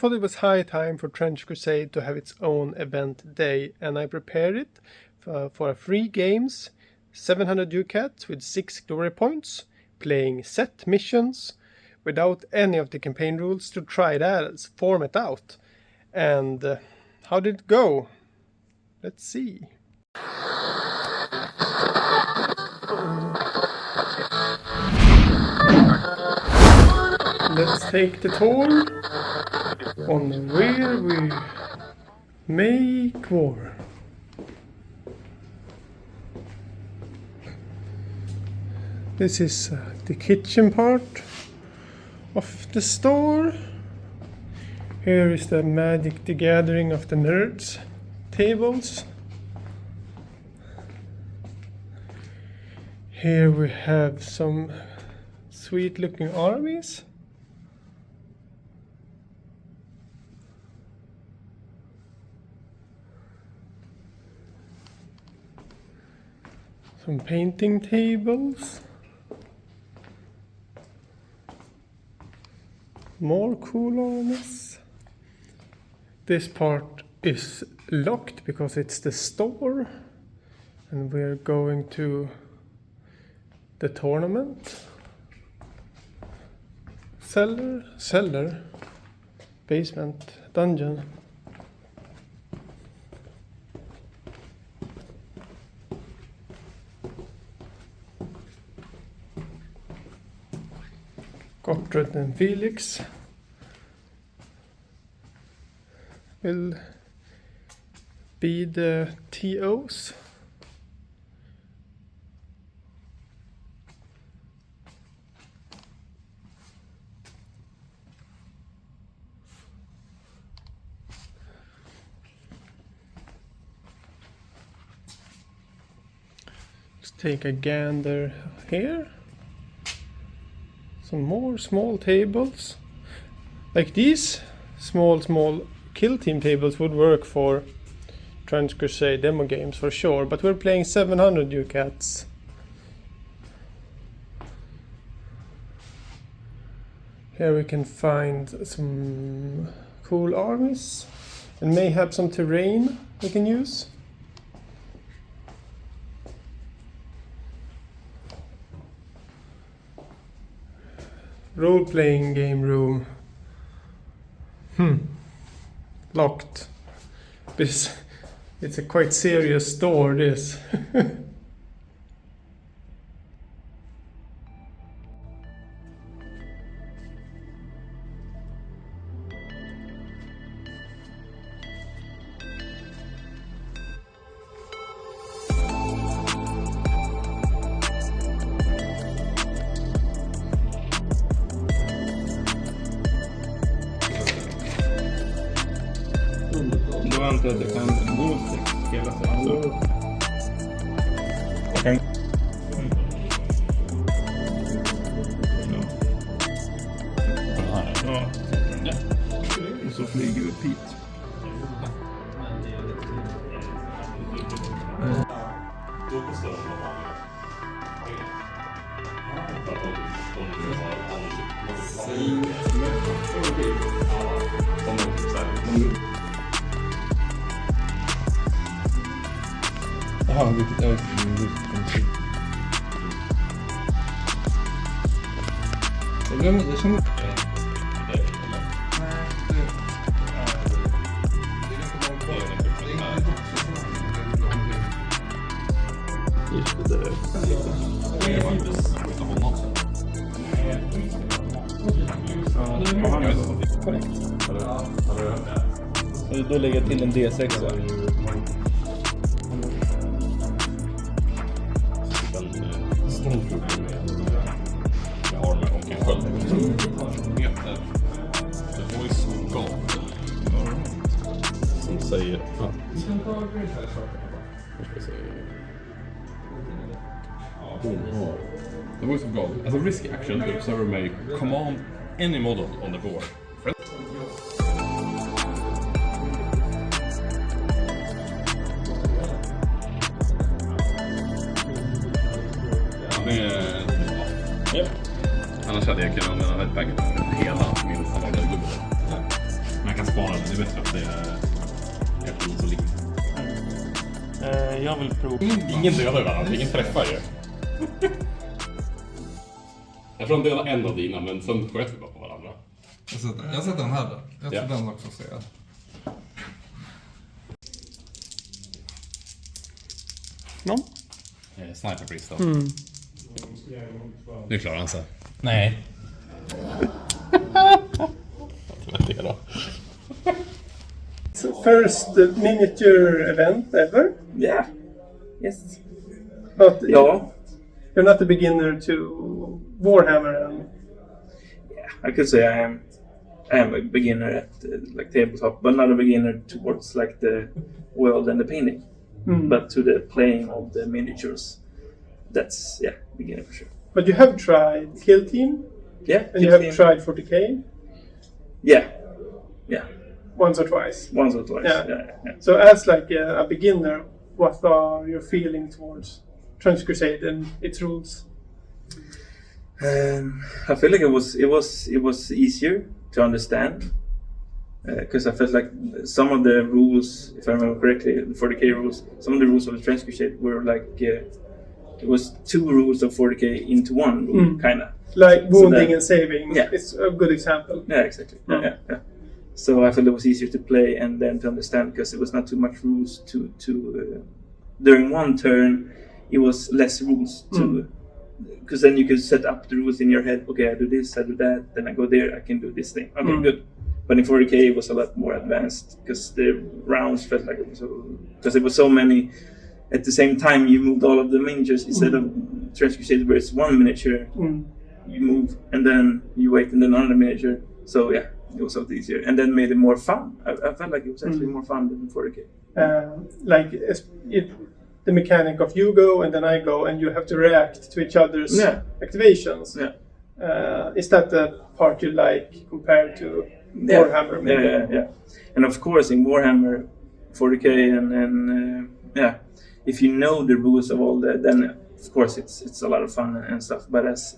thought it was high time for Trench Crusade to have its own event day, and I prepared it for 3 games, 700 ducats with 6 glory points, playing set missions without any of the campaign rules to try that format out. And how did it go? Let's see. Let's take the tour on where we make war. This is the kitchen part of the store. Here is the Magic the Gathering of the Nerds tables. Here we have some sweet looking armies. Some painting tables. More cool armies. This part is locked because it's the store, and we're going to the tournament. Cellar, basement, dungeon. Gottfried and Felix will be the TOs. Let's take a gander here. Some more small tables. Like these small kill team tables would work for Trench Crusade demo games for sure, but we're playing 700 ducats. Here we can find some cool armies and may have some terrain we can use. Role-playing game room. Locked. It's a quite serious store, this. Då antar jag att det kan gå 6 hela tiden. Okej. Ja. Och så flyger vi upp hit. Jaha, vilket är det känner korrekt. Då lägger jag till en D6 va? Jag har med och en sköld. Heter The Voice of God. Som säger att... The Voice of God. As a risky action, the observer may command any model on the board. Yep. Annars hade jag kunnat använda ett paket för hela min standardgubbe. Men jag spara, men det är bättre att det är så likt. Jag vill prova. Ingen dödar varandra, ingen träffar ju. Jag tror de dödar en av dina, men sen sköt vi bara på varandra. Jag sätter den här då. Jag tror den också ser. Någon? Sniper Priest då. Nu klarar han sig. Nej. Det då. So first miniature event ever? Yeah. Yes. But Yeah. you're not a beginner to Warhammer and... Yeah, I could say I am a beginner at like tabletop, but not a beginner towards like the world and the painting. But to the playing of the miniatures, that's beginner for sure. But you have tried Kill Team? Yeah. And you have tried 40k? Yeah. Once or twice? Once or twice. Yeah. Yeah. So as like a beginner, what are your feelings towards Trench Crusade and its rules? I feel like it was easier to understand because I felt like some of the rules, if I remember correctly, the 40k rules, some of the rules of the Trench Crusade were like it was 2 rules of 40k into 1 rule, kind of. Like wounding and saving. Yeah. It's a good example. Yeah, exactly. Yeah. So I felt it was easier to play and then to understand because it was not too much rules to during one turn. It was less rules to because then you could set up the rules in your head. Okay, I do this, I do that, then I go there, I can do this thing. Okay, good. But in 40k it was a lot more advanced because the rounds felt like it was because it was so many at the same time. You moved all of the miniatures instead of Trench Crusade where it's one miniature. You move and then you wait and then another miniature. So yeah, it was a lot easier and then made it more fun. I felt like it was actually more fun than 40k. Like the mechanic of you go and then I go and you have to react to each other's activations. Yeah. Is that the part you like compared to Warhammer? Maybe? Yeah. And of course in Warhammer 40k and if you know the rules of all that, then of course it's a lot of fun and stuff. But as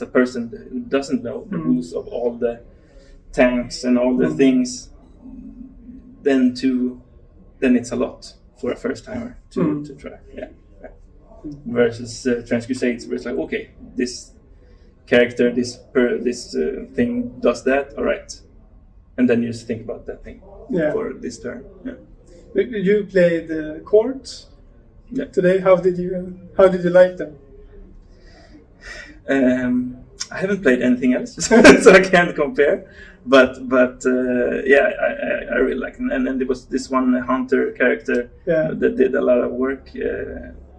a person who doesn't know the rules of all the tanks and all the things, then it's a lot for a first timer to try. Yeah. Versus Trench Crusades, where it's like, okay, this character, this thing does that, all right, and then you just think about that thing for this turn. Yeah. You played the courts today. How did you like them? I haven't played anything else, so I can't compare. But I really like them. And then there was this one hunter character that did a lot of work,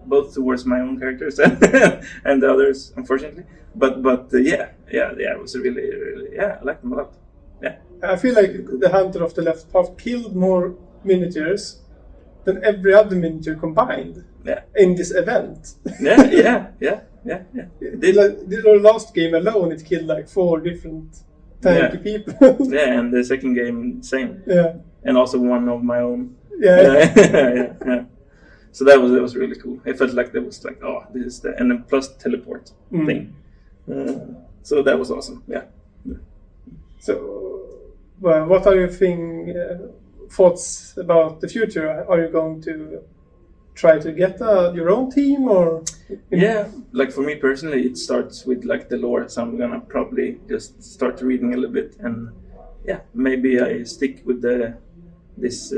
both towards my own characters and the others, unfortunately. But it was really I liked them a lot. Yeah. I feel like the hunter of the left half killed more miniatures than every other miniature combined in this event. Yeah. The last game alone, it killed like 4 different tanky people. Yeah, and the second game, same. Yeah. And also one of my own. Yeah. So that was really cool. I felt like that was like, oh, this is and then plus teleport thing. So that was awesome. Yeah. So, what are your thoughts about the future? Are you going to try to get your own team or? Yeah, like for me personally, it starts with like the lore. So I'm gonna probably just start reading a little bit, and maybe I stick with this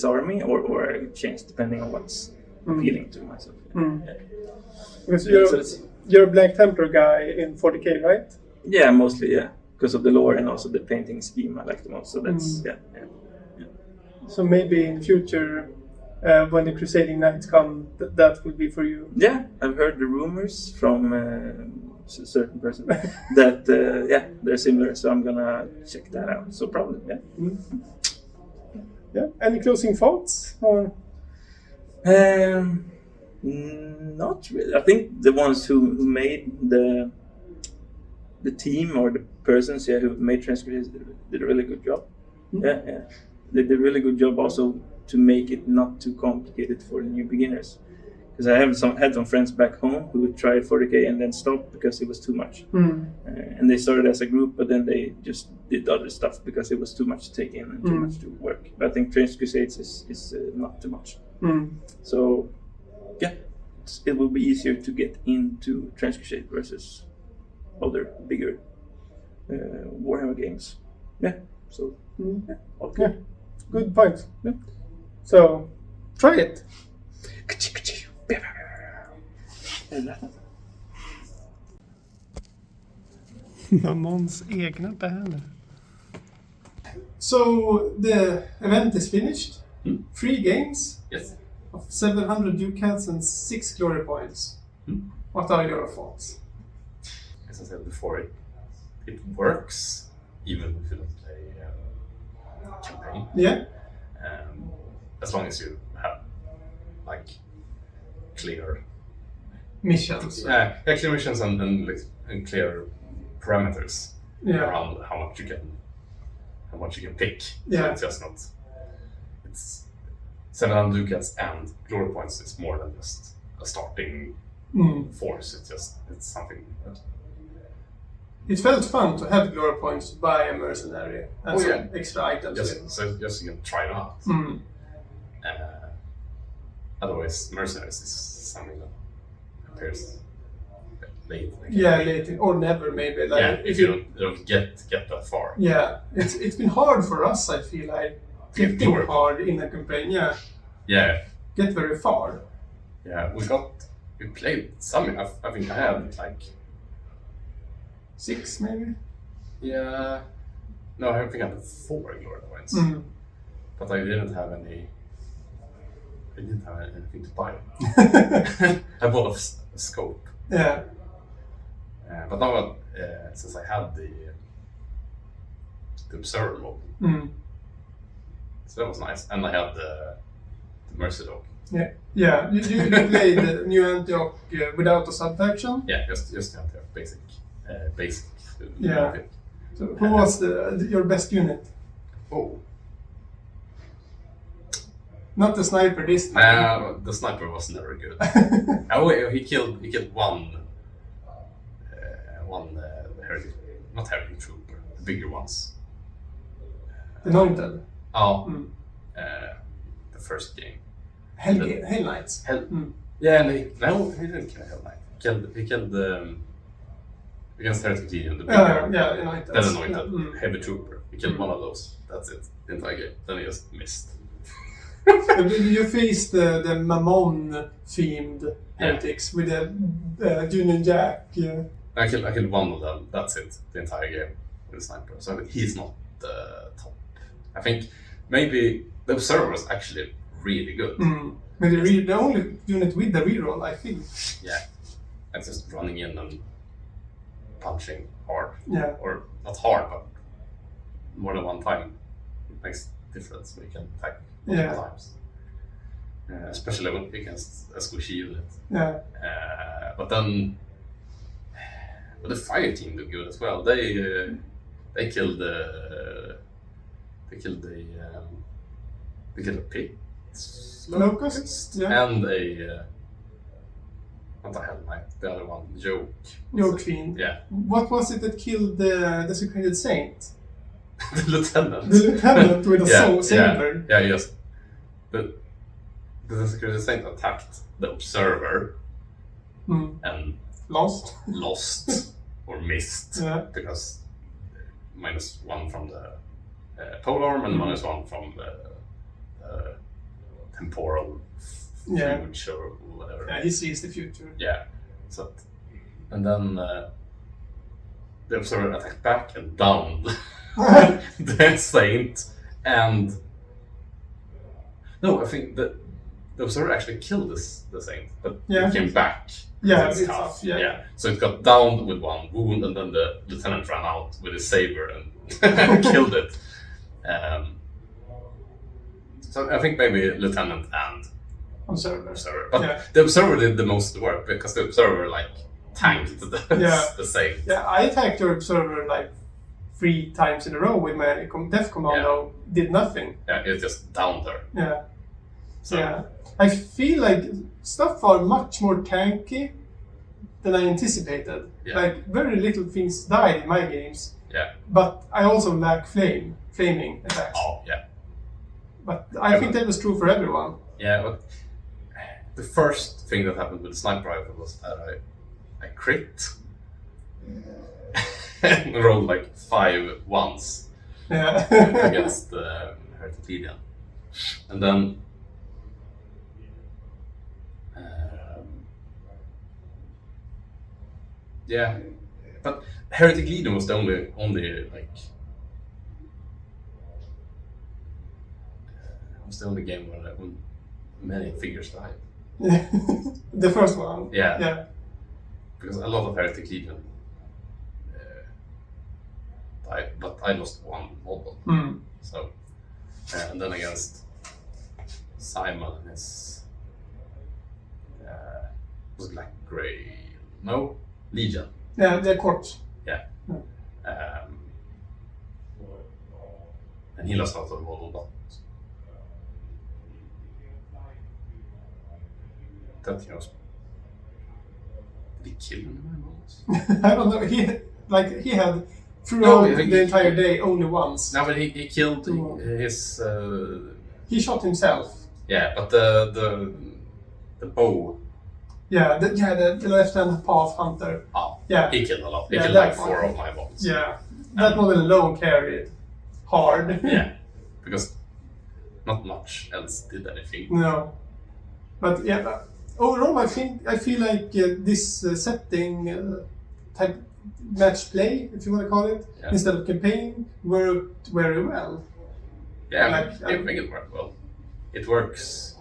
army, or I change depending on what's appealing to myself. Because you're a Black Templar guy in 40k, right? Yeah, mostly because of the lore and also the painting scheme I like the most. So that's So maybe in future, when the Crusading Knights come, that will be for you. Yeah, I've heard the rumors from a certain person that they're similar. So I'm gonna check that out. So probably Yeah. Any closing thoughts? Or? Not really. I think the ones who made the team or the persons who made Trench Crusade did a really good job. Yeah. They did a really good job also to make it not too complicated for the new beginners. because I had some friends back home who tried 40k and then stopped because it was too much. And they started as a group, but then they just did other stuff because it was too much to take in and too much to work. But I think Trench Crusades is not too much. So yeah, it will be easier to get into Trench Crusade versus other bigger Warhammer games. Yeah, so yeah, okay. Yeah, good point. Yeah. So, try it. Måns egna banner. So, the event is finished. 3 games. Yes. Of 700 ducats and 6 glory points. What are your thoughts? As I said before, it works even if you don't play campaign. Yeah. As long as you have like clear Missions. clear missions and clear parameters around how much you can pick. Yeah. So it's just not. It's 700 ducats and glory points. It's more than just a starting force. It's something that. It felt fun to have glory points to buy a mercenary and some extra items. Just you can try it out. Otherwise, mercenaries is something that appears late. Late or never maybe. Like if you don't get that far. Yeah, it's been hard for us. I feel like getting hard in a campaign. Yeah. Get very far. Yeah, we played some. I think I had like 6 maybe. Yeah. No, I think I had 4 glory points. But I didn't have any. I didn't have anything to buy. I bought a scope. Yeah. But now, since I had the observer mode, so that was nice, and I had the Mercy Dog. Yeah. You played the New Antioch without the subfaction. Yeah, just the Antioch basic. Yeah. So who was your best unit? Oh. Not the sniper this time. The sniper was never good. He killed one heretic, not heretic trooper, the bigger ones. Anointed. The first game. Hell Knights. Yeah, and he didn't kill Hell Knight. He killed against Heretic Legion, the bigger, Anointed. that anointed heavy trooper. He killed one of those. That's it. The entire game. Then he just missed. You faced the Mammon themed heretics with the Union Jack. I killed one of them. That's it. The entire game with the sniper. So he's not the top. I think maybe the observer was actually really good. But the only unit with the reroll, I think. Yeah, and just running in and punching hard. Yeah. Or not hard, but more than one time. It makes a difference when you can attack multiple times. Especially when against a squishy unit. Yeah. But then the fire team did good as well. They killed a pit Locust, yeah. and a not a Hell Knight, the other one, Joke Fiend. Yeah. What was it that killed the Desecrated Saint? The lieutenant. The lieutenant with a saber. Yeah, yes. The Desecrated Saint attacked the observer and lost or missed because -1 from the polearm and -1 from the temporal future or whatever. Yeah, he sees the future. Yeah. So, and then the observer attacked back and downed the saint, and no, I think the observer actually killed the saint, but it came back. Yeah, it's tough. Yeah. So it got downed with 1 wound, and then the lieutenant ran out with his saber and killed it. So I think maybe lieutenant and observer. But the observer did the most work because the observer tanked the saint. Yeah, I attacked your observer 3 times in a row with my death commando. Did nothing. Yeah, it just downed her. Yeah. So Yeah, I feel like stuff are much more tanky than I anticipated. Yeah. Like very little things died in my games, yeah. but I also lack flaming attacks. Oh yeah. But I think that was true for everyone. Yeah, but the first thing that happened with the sniper rifle was that I crit and rolled like 5 ones Yeah. against Heretic Legion. And then yeah, but Heretic Legion was the only like was the only game when many figures died. The first one. Yeah. Yeah. Because a lot of Heretic Legion died, but I lost one model. Mm. So, and then against Simon and his was it like Grey? No, Legion. Yeah, they're corpse. Yeah. And he lost out of the model, but that he was. Did he kill any of my models? I don't know. He had throughout No, the entire day only once. No, but he killed Oh. his. He shot himself. Yeah, but the bow. Yeah, the left-hand path hunter. Oh, Yeah. he killed a lot. He Yeah, killed that like 4 one. of my models. Yeah, that model alone carried hard. Yeah, because not much else did anything. No, but yeah. Overall, I feel like this setting type match play, if you want to call it, Yeah. instead of campaign, worked very well. Yeah, Like, I think it worked well. It works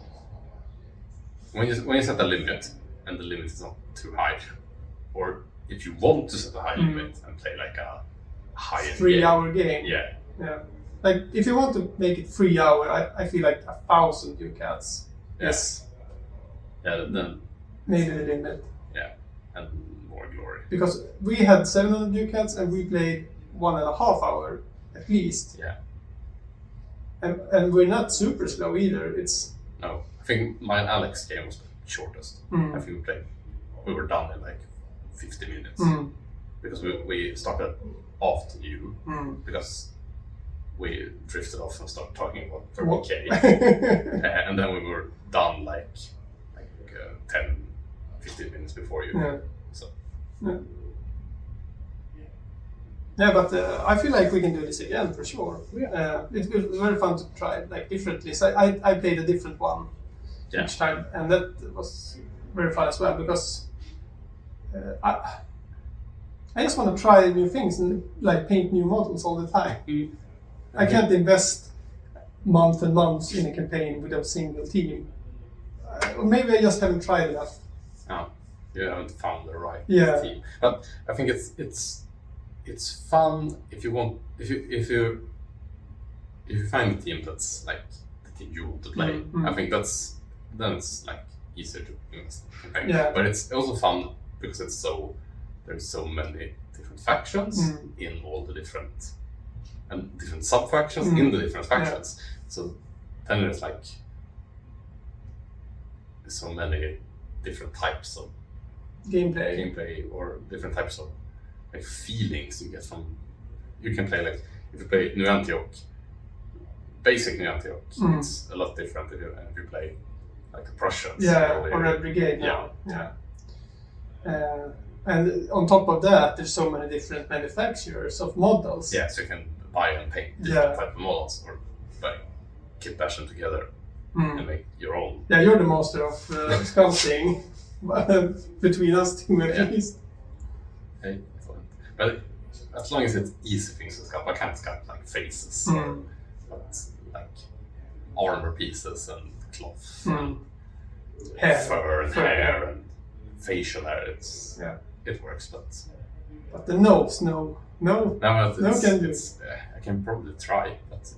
when you set a limit and the limit is not too high, or if you want to set a high limit and play like a high-end 3-hour game. Yeah, Yeah. Like if you want to make it 3 hour, I feel like 1,000 ducats. yes, yeah. Then Maybe the limit. yeah, and more glory. Because we had 700 ducats and we played 1.5 hour at least. Yeah. And we're not super slow either. It's No, I think my Alex game was the shortest. I think we were done in like 50 minutes because we started after you because we drifted off and started talking about 30k and then we were done like 10-15 minutes before you. Yeah. So Yeah, but I feel like we can do this again for sure. It was very fun to try like differently. So I played a different one each time, and that was very fun as well because I just want to try new things and like paint new models all the time. I can't invest months and months in a campaign with a single team. Maybe I just haven't tried enough. no, you haven't found the right Yeah. team. But I think it's fun if you want if you find a team that's like the team you want to play. I think then it's like easier to invest in campaign. Yeah. But it's also fun because there's so many different factions in all the different sub factions in the different factions. So then there's like so many different types of gameplay or different types of like feelings you get from. You can play like if you play New Antioch, basic New Antioch, it's a lot different if you play like the Prussians. Or Red Brigade now. Yeah. And on top of that, there's so many different manufacturers of models. Yeah, so you can buy and paint different type of models or like kit bash them together and make your own. Yeah, you're the master of sculpting between us two at least. Hey, excellent. But as long as it's easy things to sculpt, I can't sculpt like faces but like armor pieces and cloth and fur and hair and facial hair. It works, but the nose, no can do. I can probably try, but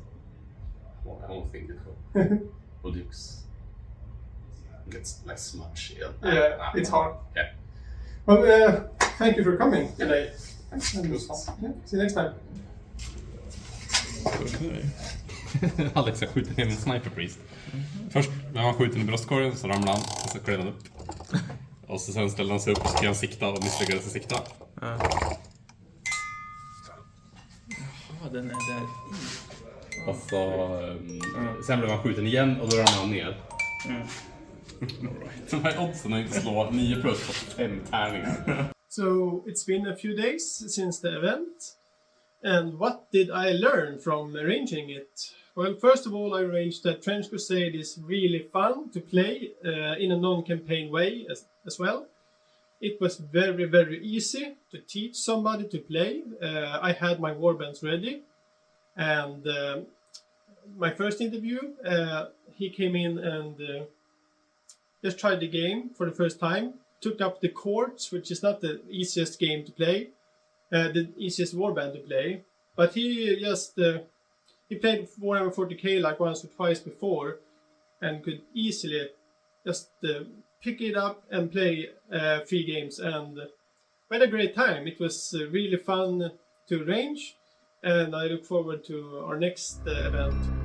I don't think it will. Will get like smudgy. It's hard. Yeah. Well, thank you for coming today. It was fun. Yeah, see you next time. Okay. Alex ska skjuta ner min sniper priest. Först när man skjuter i bröstkorgen så ramlar han och så klev han upp. Och så sen ställde han sig upp och ska han sikta och misslyckades att sikta. Jaha, den är där. Och så sen blev han skjuten igen och då ramlade han ner. Så de här oddsen har inte slå 9 plus på 5 tärningar. So it's been a few days since the event. And what did I learn from arranging it? Well, first of all, I arranged that Trench Crusade is really fun to play in a non-campaign way as well. It was very, very easy to teach somebody to play. I had my warbands ready. And my first interview, he came in and just tried the game for the first time. Took up the courts, which is not the easiest game to play. The easiest warband to play. But he just... he played Warhammer 40k like once or twice before. And could easily just pick it up and play 3 games. And we had a great time. It was really fun to arrange. And I look forward to our next event.